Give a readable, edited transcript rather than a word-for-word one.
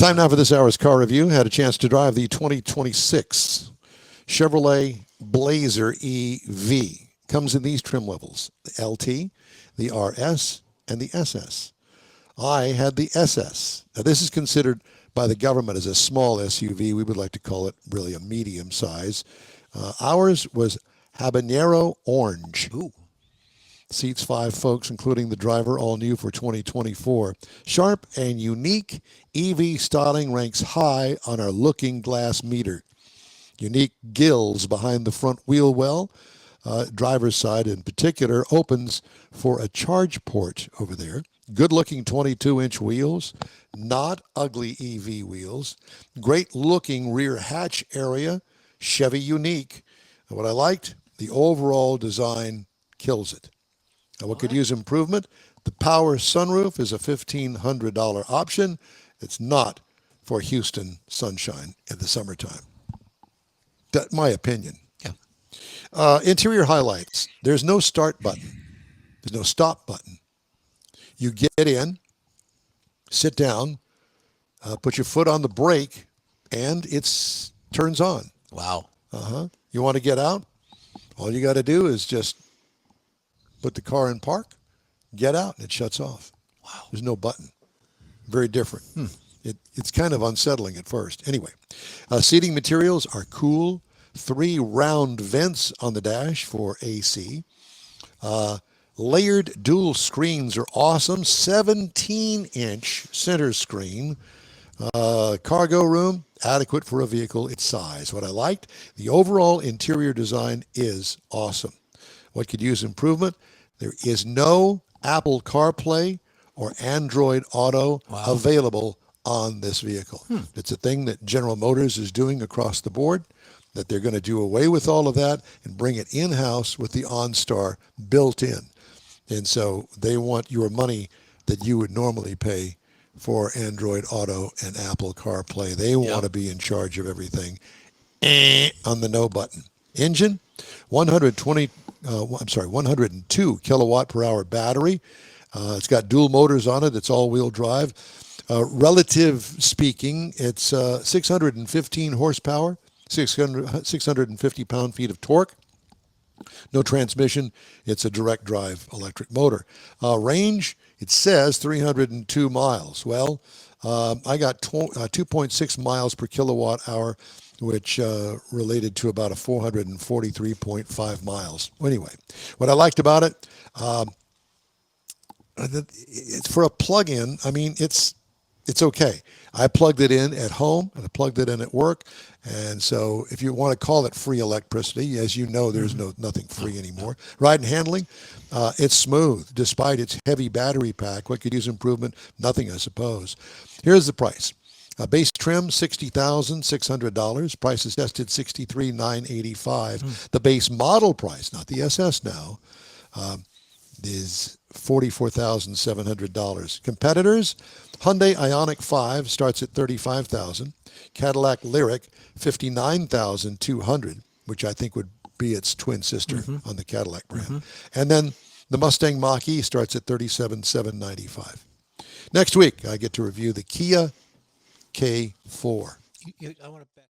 Time now for this hour's car review. Had a chance to drive the 2026 Chevrolet Blazer EV. Comes in these trim levels: the LT, the RS, and the SS. I had the SS. Now, this is considered by the government as a small SUV. We would like to call it really a medium size. Ours was habanero orange. Ooh. Seats 5 folks, including the driver, all new for 2024. Sharp and unique EV styling ranks high on our looking glass meter. Unique gills behind the front wheel well. Driver's side in particular opens for a charge port over there. Good-looking 22-inch wheels, not ugly EV wheels. Great-looking rear hatch area, Chevy unique. And what I liked, the overall design kills it. Now, what could use improvement? The power sunroof is a $1,500 option. It's not for Houston sunshine in the summertime. That's my opinion. Yeah. Interior highlights. There's no start button. There's no stop button. You get in, sit down, put your foot on the brake, and it turns on. Wow. You want to get out? All you got to do is just put the car in park, get out, and it shuts off. Wow. There's no button. Very different. It's kind of unsettling at first. Anyway, seating materials are cool. 3 round vents on the dash for AC. Layered dual screens are awesome. 17-inch center screen. Cargo room, adequate for a vehicle its size. What I liked, the overall interior design is awesome. What could use improvement? There is no Apple CarPlay or Android Auto available on this vehicle. It's a thing that General Motors is doing across the board, that they're going to do away with all of that and bring it in-house with the OnStar built in. And so they want your money that you would normally pay for Android Auto and Apple CarPlay. They want to be in charge of everything on the no button. Engine, 102 kilowatt per hour battery. It's got dual motors on it. It's all-wheel drive. Relative speaking, it's 615 horsepower, 650 pound-feet of torque. No transmission. It's a direct drive electric motor. Range, it says 302 miles. Well, I got 2.6 miles per kilowatt hour, which related to about a 443.5 miles. Anyway, what I liked about it, it's for a plug-in. I mean, it's okay. I plugged it in at home and I plugged it in at work. And so if you want to call it free electricity, as you know, there's nothing free anymore. Ride and handling, it's smooth despite its heavy battery pack. What could use improvement? Nothing, I suppose. Here's the price. Base trim, $60,600. Price is tested $63,985. The base model price, not the SS now, is $44,700. Competitors, Hyundai Ioniq 5 starts at $35,000. Cadillac Lyriq, $59,200, which I think would be its twin sister on the Cadillac brand. And then the Mustang Mach-E starts at $37,795. Next week, I get to review the Kia K4. I want to bet.